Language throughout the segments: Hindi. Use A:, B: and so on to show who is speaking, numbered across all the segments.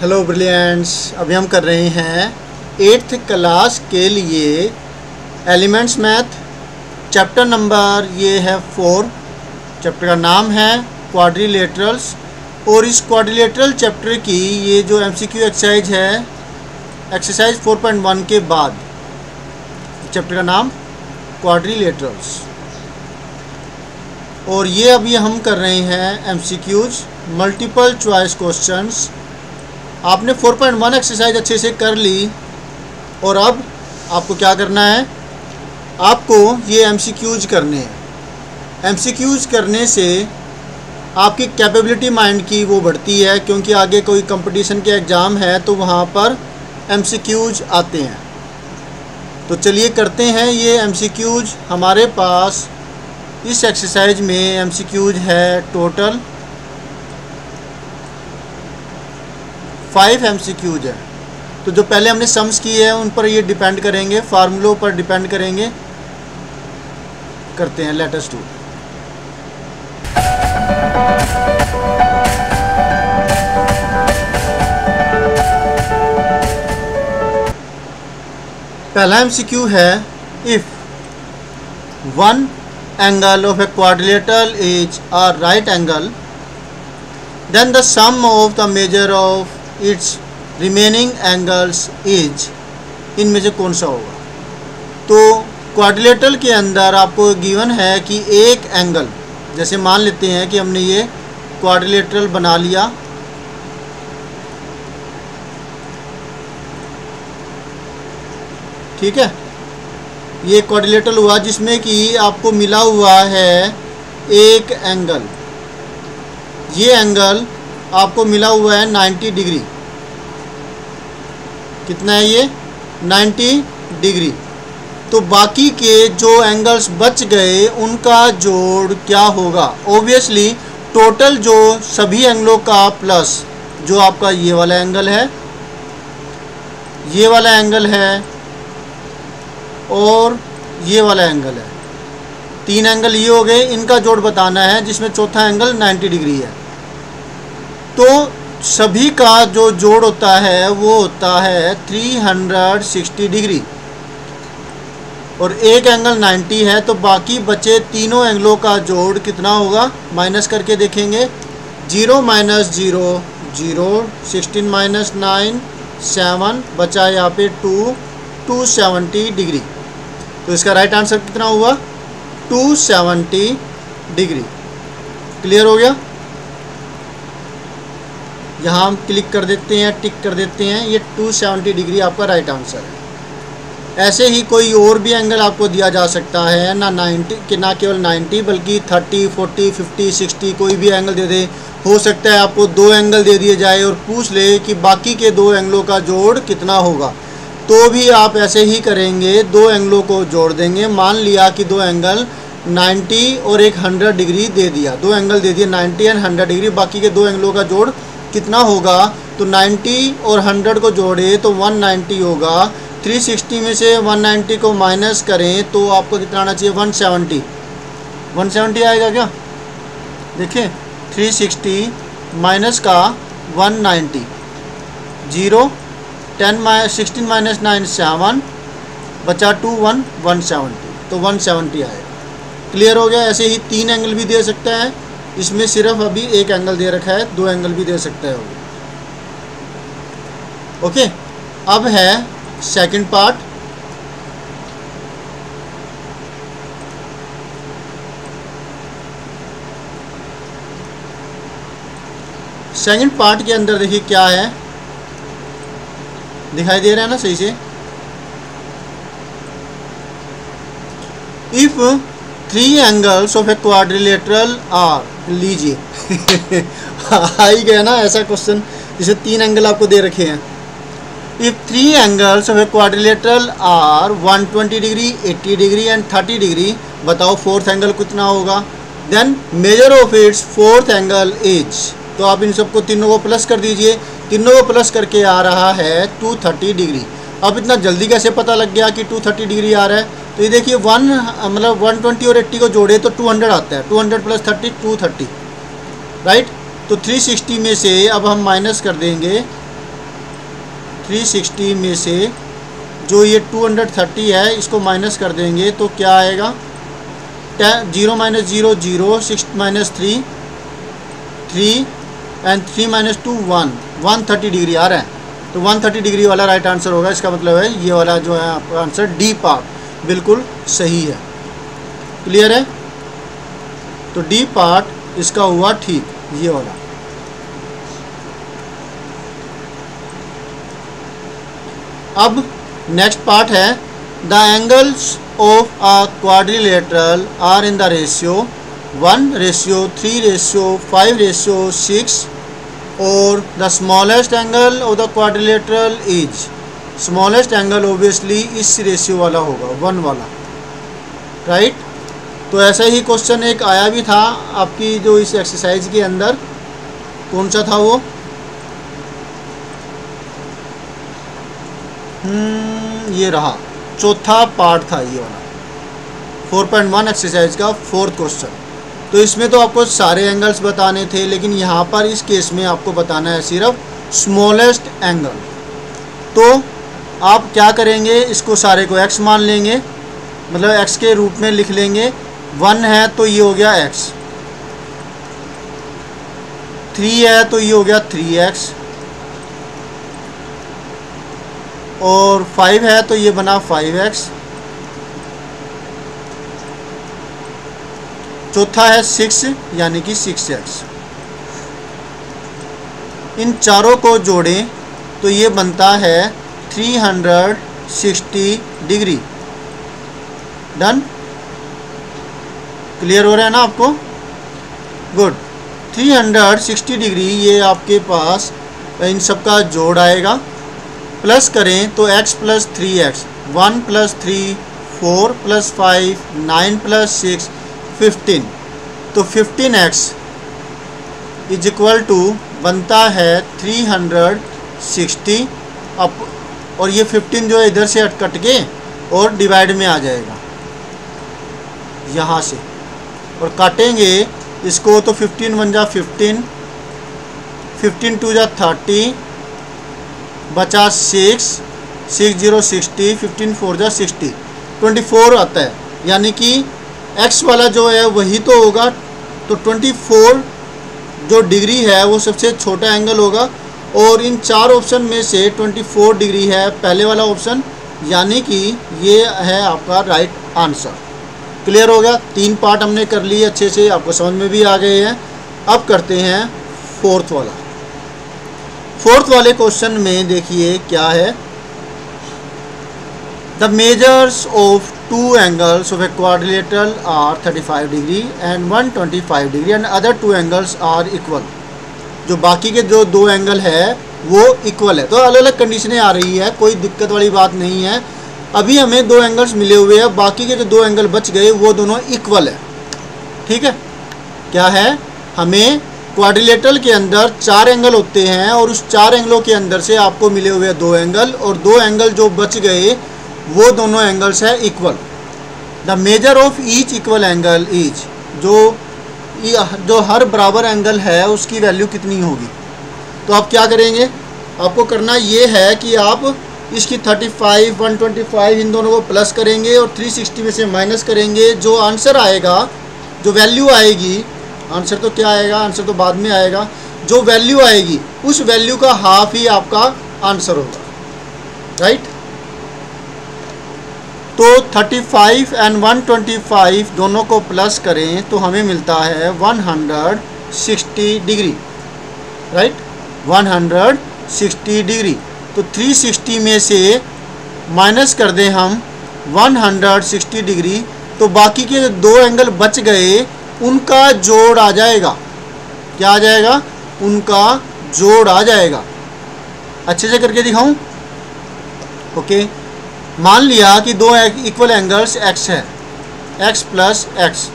A: हेलो ब्रिलियंट्स, अभी हम कर रहे हैं 8th क्लास के लिए एलिमेंट्स मैथ चैप्टर नंबर ये है 4। चैप्टर का नाम है क्वाड्रिलेटरल्स और इस क्वाड्रिलेटरल चैप्टर की ये जो MCQ एक्सरसाइज है एक्सरसाइज 4.1 के बाद चैप्टर का नाम क्वाड्रिलेटरल्स और ये अभी हम कर रहे हैं MCQs मल्टीपल चॉइस क्वेश्चंस। आपने 4.1 एक्सरसाइज अच्छे से कर ली और अब आपको क्या करना है, आपको ये MCQs करने हैं। MCQs करने से आपकी कैपेबिलिटी माइंड की वो बढ़ती है, क्योंकि आगे कोई कंपटीशन के एग्ज़ाम है तो वहाँ पर MCQs आते हैं। तो चलिए करते हैं ये MCQs। हमारे पास इस एक्सरसाइज में MCQs है टोटल 5 MCQs है। तो जो पहले हमने सम्स किए हैं उन पर ये डिपेंड करेंगे, फार्मूलों पर डिपेंड करेंगे। करते हैं, लेट अस डू। पहला MCQ है, if one angle of a quadrilateral is a right angle, then the sum of the measure of its remaining angles is, इनमें से कौन सा होगा। तो क्वाड्रिलेटरल के अंदर आपको गिवन है कि एक एंगल, जैसे मान लेते हैं कि हमने ये क्वाड्रिलेटरल बना लिया, ठीक है। ये क्वाड्रिलेटरल हुआ जिसमें कि आपको मिला हुआ है एक एंगल। ये एंगल आपको मिला हुआ है 90 डिग्री। कितना है ये? 90 डिग्री। तो बाकी के जो एंगल्स बच गए उनका जोड़ क्या होगा। ओबियसली टोटल जो सभी एंगलों का प्लस जो आपका ये वाला एंगल है, ये वाला एंगल है और ये वाला एंगल है। 3 एंगल ये हो गए, इनका जोड़ बताना है, जिसमें चौथा एंगल 90 डिग्री है। तो सभी का जो जोड़ होता है वो होता है 360 डिग्री और एक एंगल 90 है। तो बाकी बचे तीनों एंगलों का जोड़ कितना होगा, माइनस करके देखेंगे। 0 - 0 0, 16 - 9 7, बचा यहाँ पे 270 डिग्री। तो इसका राइट आंसर कितना हुआ, 270 डिग्री। क्लियर हो गया। यहाँ हम क्लिक कर देते हैं, टिक कर देते हैं, ये 270 डिग्री आपका राइट आंसर है। ऐसे ही कोई और भी एंगल आपको दिया जा सकता है, ना 90 कि ना केवल 90 बल्कि 30 40 50 60 कोई भी एंगल दे दे। हो सकता है आपको 2 एंगल दे दिए जाए और पूछ ले कि बाकी के 2 एंगलों का जोड़ कितना होगा, तो भी आप ऐसे ही करेंगे, 2 एंगलों को जोड़ देंगे। मान लिया कि 2 एंगल 90 और एक 100 डिग्री दे दिया, 2 एंगल दे दिए 90 और 100 डिग्री। बाकी के 2 एंगलों का जोड़ कितना होगा, तो 90 और 100 को जोड़े तो 190 होगा। 360 में से 190 को माइनस करें तो आपको कितना आना चाहिए, 170 आएगा क्या। देखिए 360 माइनस का 190, 0 16 - 9 7, बचा 2 1 170, तो 170 आएगा। क्लियर हो गया। ऐसे ही 3 एंगल भी दे सकता है, इसमें सिर्फ अभी एक एंगल दे रखा है, 2 एंगल भी दे सकता है। ओके, अब है सेकंड पार्ट। सेकंड पार्ट के अंदर देखिए क्या है, दिखाई दे रहा है ना सही से। If 3 angles of a quadrilateral are, लीजिए आ ही गया ना ऐसा क्वेश्चन, जिसे 3 एंगल आपको दे रखे हैं। If 3 angles of a quadrilateral are 120 degree 80 degree and 30 degree, बताओ 4th एंगल कितना होगा। Then measure of its 4th angle is, तो आप इन सबको तीनों को प्लस कर दीजिए। तीनों को प्लस करके आ रहा है 230 डिग्री। अब इतना जल्दी कैसे पता लग गया कि 230 डिग्री आ रहा है, तो ये देखिए 120 और 80 को जोड़े तो 200 आता है, 200 + 30 230, राइट। तो 360 में से अब हम माइनस कर देंगे 360 में से जो ये 230 है इसको माइनस कर देंगे तो क्या आएगा, 0 - 0 0, 6 - 3 3 एंड 3 - 2 1, 130 डिग्री आ रहा है। तो 130 डिग्री वाला राइट आंसर होगा। इसका मतलब है ये वाला जो है आपका आंसर डी पार्ट बिल्कुल सही है। क्लियर है? तो डी पार्ट इसका हुआ ठीक, ये वाला। अब नेक्स्ट पार्ट है the angles of a quadrilateral are in the ratio 1:3:5:6 और the smallest angle of the quadrilateral is, smallest angle obviously इस रेशियो वाला होगा, 1 वाला, राइट। तो ऐसा ही क्वेश्चन एक आया भी था आपकी जो इस एक्सरसाइज के अंदर, कौन सा था वो, ये रहा, चौथा पार्ट था ये वाला, 4.1 एक्सरसाइज का 4th क्वेश्चन। तो इसमें तो आपको सारे एंगल्स बताने थे, लेकिन यहाँ पर इस केस में आपको बताना है सिर्फ स्मॉलेस्ट एंगल। तो आप क्या करेंगे, इसको सारे को x मान लेंगे, मतलब x के रूप में लिख लेंगे। 1 है तो ये हो गया x, 3 है तो ये हो गया 3x, और 5 है तो ये बना 5x, चौथा है 6 यानी कि 6x। इन चारों को जोड़ें तो ये बनता है 360 डिग्री। डन? क्लियर हो रहा है ना आपको? गुड। 360 डिग्री ये आपके पास इन सब का जोड़ आएगा। प्लस करें तो x + 3x, 1 + 3 4 + 5 9 + 6 15। तो 15x इज इक्वल टू बनता है 360 अप, और ये 15 जो है इधर से कट के और डिवाइड में आ जाएगा यहाँ से, और काटेंगे इसको तो 15 × 1 = 15, 15 × 2 = 30, बचा 6, 6 0 60, 15 4 = 60, 24 आता है, यानी कि x वाला जो है वही तो होगा। तो 24 जो डिग्री है वो सबसे छोटा एंगल होगा, और इन 4 ऑप्शन में से 24 डिग्री है पहले वाला ऑप्शन, यानी कि ये है आपका राइट आंसर। क्लियर हो गया? 3 पार्ट हमने कर लिए अच्छे से, आपको समझ में भी आ गए हैं। अब करते हैं 4th वाला। 4th वाले क्वेश्चन में देखिए क्या है, the measures of 2 angles of a quadrilateral are 35 degree and 125 degree and other 2 angles are equal। जो बाकी के जो 2 एंगल है वो इक्वल है। तो अलग अलग कंडीशनें आ रही है, कोई दिक्कत वाली बात नहीं है। अभी हमें 2 एंगल्स मिले हुए हैं, बाकी के जो 2 एंगल बच गए वो दोनों इक्वल है। ठीक है? क्या है, हमें क्वाड्रिलेटरल के अंदर 4 एंगल होते हैं, और उस 4 एंगलों के अंदर से आपको मिले हुए 2 एंगल, और 2 एंगल जो बच गए वो दोनों एंगल्स है equal. The measure of each equal angle is, जो हर बराबर एंगल है उसकी वैल्यू कितनी होगी। तो आप क्या करेंगे, आपको करना ये है कि आप इसकी 35 125 इन दोनों को प्लस करेंगे और 360 में से माइनस करेंगे। जो आंसर आएगा, जो वैल्यू आएगी, आंसर तो क्या आएगा, आंसर तो बाद में आएगा, जो वैल्यू आएगी उस वैल्यू का हाफ ही आपका आंसर होगा। राइट? तो 35 एंड 125 दोनों को प्लस करें तो हमें मिलता है 160 डिग्री। राइट? 160 डिग्री। तो 360 में से माइनस कर दें हम 160 डिग्री, तो बाकी के 2 एंगल बच गए उनका जोड़ आ जाएगा। क्या आ जाएगा? उनका जोड़ आ जाएगा। अच्छे से करके दिखाऊं? ओके। मान लिया कि 2 इक्वल एंगल्स x है, x + x,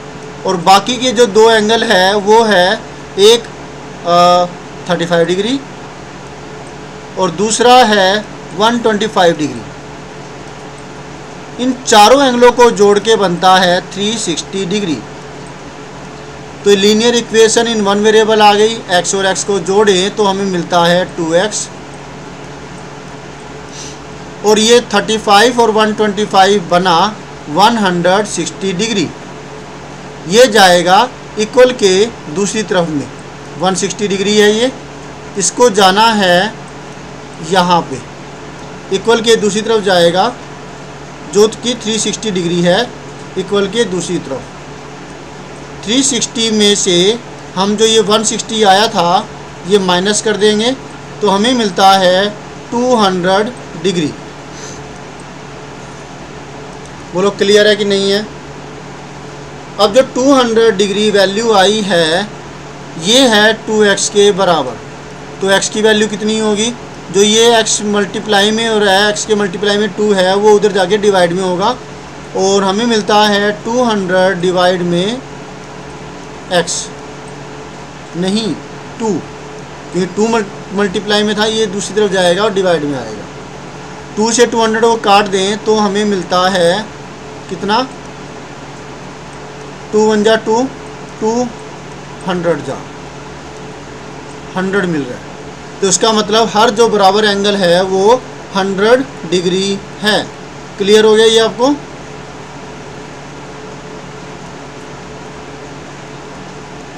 A: और बाकी के जो 2 एंगल है वो है एक 35 डिग्री और दूसरा है 125 डिग्री। इन चारों एंगलों को जोड़ के बनता है 360 डिग्री। तो लीनियर इक्वेशन इन 1 वेरिएबल आ गई। x और x को जोड़ें तो हमें मिलता है 2x और ये 35 और 125 बना 160 डिग्री। ये जाएगा इक्वल के दूसरी तरफ में, 160 डिग्री है ये, इसको जाना है यहाँ पे, इक्वल के दूसरी तरफ जाएगा जो कि 360 डिग्री है, इक्वल के दूसरी तरफ। 360 में से हम जो ये 160 आया था ये माइनस कर देंगे तो हमें मिलता है 200 डिग्री। बोलो क्लियर है कि नहीं है? अब जो 200 डिग्री वैल्यू आई है ये है 2x के बराबर। तो x की वैल्यू कितनी होगी? जो ये x मल्टीप्लाई में हो रहा है, x के मल्टीप्लाई में 2 है, वो उधर जाके डिवाइड में होगा और हमें मिलता है 200 डिवाइड में x, नहीं 2, क्योंकि 2 मल्टीप्लाई में था, ये दूसरी तरफ जाएगा और डिवाइड में आएगा। 2 से 200 को काट दें तो हमें मिलता है कितना? 2 1 जा 2, 200 जा 100 मिल रहा है। तो इसका मतलब हर जो बराबर एंगल है वो 100 डिग्री है। क्लियर हो गया ये आपको?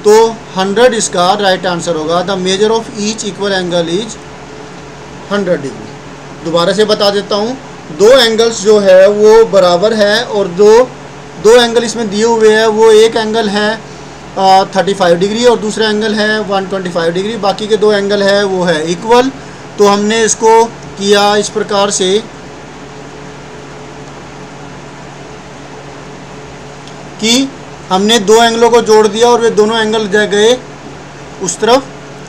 A: तो 100 इसका राइट आंसर होगा। The measure of each equal angle is 100 degree. दोबारा से बता देता हूँ, दो एंगल्स जो है वो बराबर है और दो एंगल इसमें दिए हुए हैं। वो एक एंगल है 35 डिग्री और दूसरा एंगल है 125 डिग्री। बाकी के दो एंगल है वो है इक्वल। तो हमने इसको किया इस प्रकार से कि हमने दो एंगलों को जोड़ दिया और वे दोनों एंगल गए उस तरफ,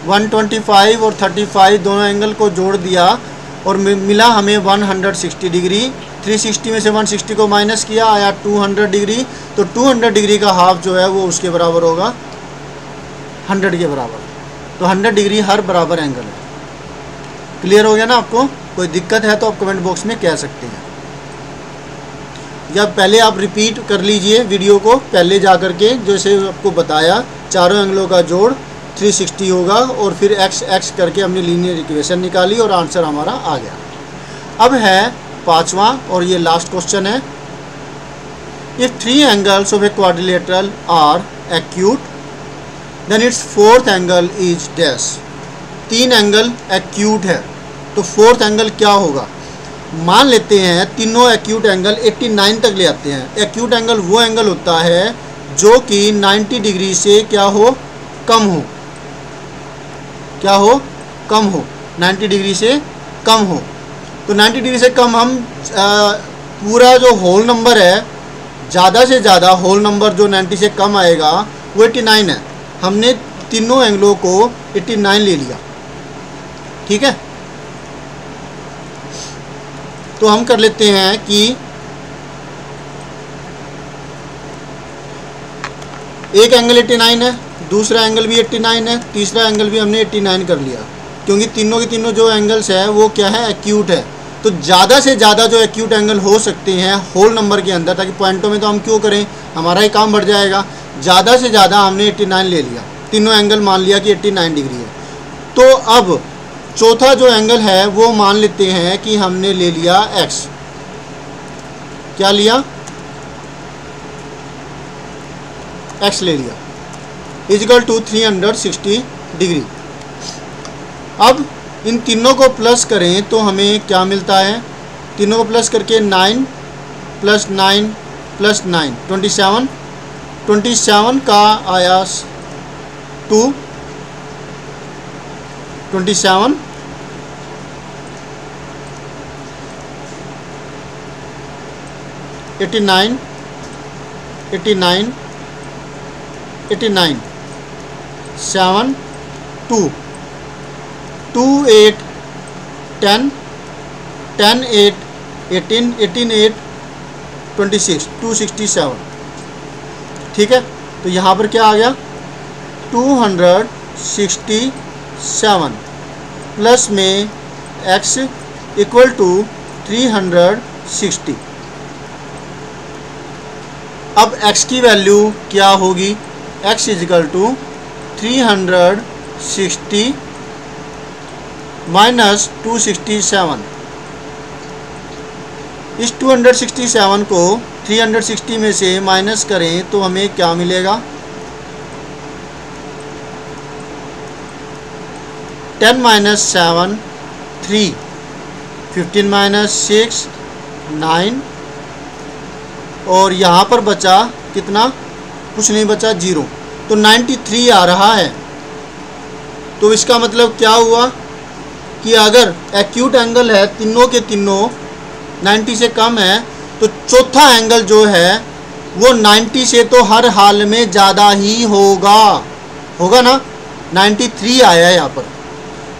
A: 125 और 35 दोनों एंगल को जोड़ दिया और मिला हमें 160 डिग्री। 360 में से 160 को माइनस किया, आया 200 डिग्री। तो 200 डिग्री का हाफ जो है वो उसके बराबर होगा 100 के बराबर। तो 100 डिग्री हर बराबर एंगल है। क्लियर हो गया ना आपको? कोई दिक्कत है तो आप कमेंट बॉक्स में कह सकते हैं, या पहले आप रिपीट कर लीजिए वीडियो को, पहले जा कर के जैसे आपको बताया चारों एंगलों का जोड़ 360 होगा और फिर x करके हमने लीनियर इक्वेशन निकाली और आंसर हमारा आ गया। अब है पांचवा और ये लास्ट क्वेश्चन है। If 3 angles of a quadrilateral are acute then its fourth angle is dash. 3 angle acute है तो फोर्थ एंगल क्या होगा? मान लेते हैं तीनों एक्यूट एंगल 89 तक ले आते हैं। एक्यूट एंगल वो एंगल होता है जो कि 90 डिग्री से क्या हो? कम हो। क्या हो? कम हो। 90 डिग्री से कम हो। तो 90 डिग्री से कम हम पूरा जो होल नंबर है, ज़्यादा से ज़्यादा होल नंबर जो 90 से कम आएगा वो 89 है। हमने तीनों एंगलों को 89 ले लिया, ठीक है। तो हम कर लेते हैं कि एक एंगल 89 है, दूसरा एंगल भी 89 है, तीसरा एंगल भी हमने 89 कर लिया, क्योंकि तीनों के तीनों जो एंगल्स है वो क्या है? एक्यूट है। तो ज़्यादा से ज़्यादा जो एक्यूट एंगल हो सकते हैं होल नंबर के अंदर, ताकि पॉइंटों में तो हम क्यों करें, हमारा ही काम बढ़ जाएगा। ज़्यादा से ज़्यादा हमने 89 ले लिया, तीनों एंगल मान लिया कि 89 डिग्री है। तो अब चौथा जो एंगल है वो मान लेते हैं कि हमने ले लिया x। क्या लिया? x ले लिया, इजिकल टू 360 डिग्री। अब इन तीनों को प्लस करें तो हमें क्या मिलता है? तीनों को प्लस करके 9 + 9 + 9 27। 27 का आया 2, 27 89 89 89 7 2 2 8 10 10 8 18 18 8 26 267, ठीक है। तो यहाँ पर क्या आ गया? 267 प्लस में x इक्वल टू 360। अब x की वैल्यू क्या होगी? x is equal to 360 minus 267। इस 267 को 360 में से माइनस करें तो हमें क्या मिलेगा? 10 माइनस 7 3, 15 माइनस 6 9, और यहाँ पर बचा कितना? कुछ नहीं बचा, 0। तो 93 आ रहा है। तो इसका मतलब क्या हुआ कि अगर एक्यूट एंगल है तीनों के तीनों 90 से कम है, तो चौथा एंगल जो है वो 90 से तो हर हाल में ज़्यादा ही होगा ना। 93 आया है यहाँ पर।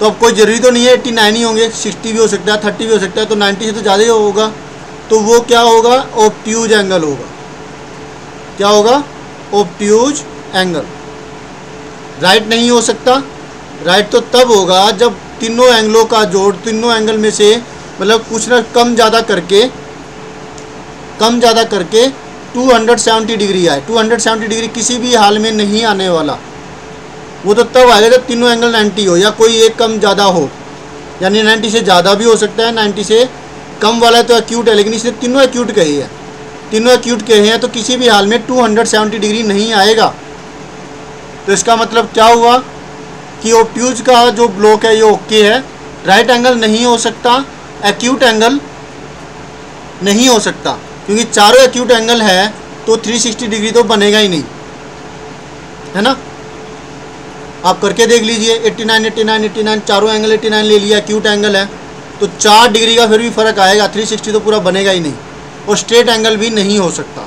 A: तो अब कोई ज़रूरी तो नहीं है 89 ही होंगे, 60 भी हो सकता है, 30 भी हो सकता है, तो 90 से तो ज़्यादा ही होगा। तो वो क्या होगा? ऑब्ट्यूज एंगल होगा। क्या होगा? Obtuse angle. राइट नहीं हो सकता। राइट तो तब होगा जब तीनों एंगलों का जोड़, तीनों एंगल में से मतलब कुछ ना कम ज़्यादा करके 270 डिग्री आए। 270 डिग्री किसी भी हाल में नहीं आने वाला। वो तो तब आएगा जब तीनों एंगल 90 हो या कोई एक कम ज़्यादा हो, यानी 90 से ज़्यादा भी हो सकता है, 90 से कम वाला तो एक्यूट है, लेकिन इसने तीनों एक्यूट कहे हैं। तीनों एक्यूट कहे हैं तो किसी भी हाल में 270 डिग्री नहीं आएगा। तो इसका मतलब क्या हुआ कि ऑब्ट्यूज का जो ब्लॉक है ये ओके है। राइट एंगल नहीं हो सकता, एक्यूट एंगल नहीं हो सकता, क्योंकि चारों एक्यूट एंगल है तो 360 डिग्री तो बनेगा ही नहीं, है ना। आप करके देख लीजिए। 89 89 89 चारों एंगल 89 ले लिया, एक्यूट एंगल है तो 4 डिग्री का फिर भी फ़र्क आएगा, 360 तो पूरा बनेगा ही नहीं। और स्ट्रेट एंगल भी नहीं हो सकता,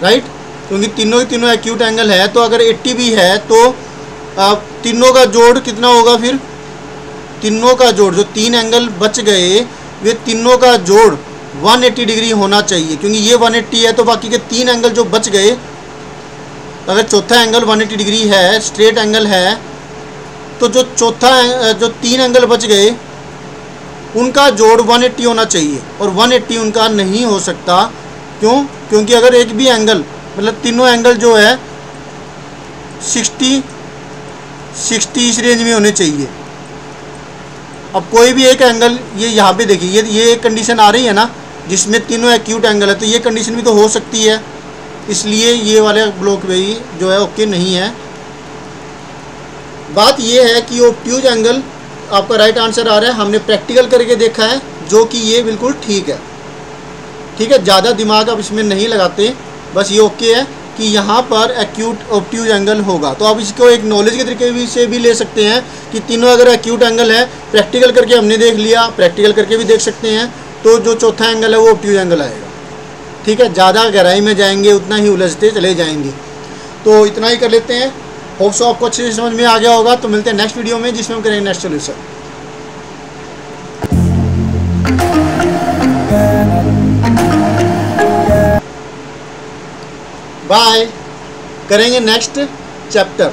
A: राइट, क्योंकि तीनों के तीनों एक्यूट एंगल है। तो अगर 80 भी है तो तीनों का जोड़ कितना होगा? फिर तीनों का जोड़, जो 3 एंगल बच गए वे तीनों का जोड़ 180 डिग्री होना चाहिए, क्योंकि ये 180 है तो बाकी के 3 एंगल जो बच गए, अगर चौथा एंगल 180 डिग्री है, स्ट्रेट एंगल है, तो जो 3 एंगल बच गए उनका जोड़ 180 होना चाहिए, और 180 उनका नहीं हो सकता। क्यों? क्योंकि अगर एक भी एंगल, मतलब तीनों एंगल जो है 60 इस रेंज में होने चाहिए। अब कोई भी एक एंगल, ये यहाँ पे देखिए, ये एक कंडीशन आ रही है ना जिसमें तीनों एक्यूट एंगल है, तो ये कंडीशन भी तो हो सकती है, इसलिए ये वाले ब्लॉक भी जो है ओके नहीं है। बात ये है कि ऑब्ट्यूज एंगल आपका राइट आंसर आ रहा है। हमने प्रैक्टिकल करके देखा है जो कि ये बिल्कुल ठीक है। ठीक है, ज़्यादा दिमाग आप इसमें नहीं लगाते, बस ये ओके है कि यहाँ पर एक्यूट ऑब्ट्यूज एंगल होगा। तो आप इसको एक नॉलेज के तरीके से भी ले सकते हैं कि तीनों अगर एक्यूट एंगल है, प्रैक्टिकल करके हमने देख लिया, प्रैक्टिकल करके भी देख सकते हैं, तो जो चौथा एंगल है वो ऑब्ट्यूज एंगल आएगा। ठीक है, ज़्यादा गहराई में जाएंगे उतना ही उलझते चले जाएंगे। तो इतना ही कर लेते हैं। होप सो आपको अच्छे से समझ में आ गया होगा। तो मिलते हैं नेक्स्ट वीडियो में जिसमें हम करेंगे नेक्स्ट सोल्यूशन। बाय। करेंगे नेक्स्ट चैप्टर।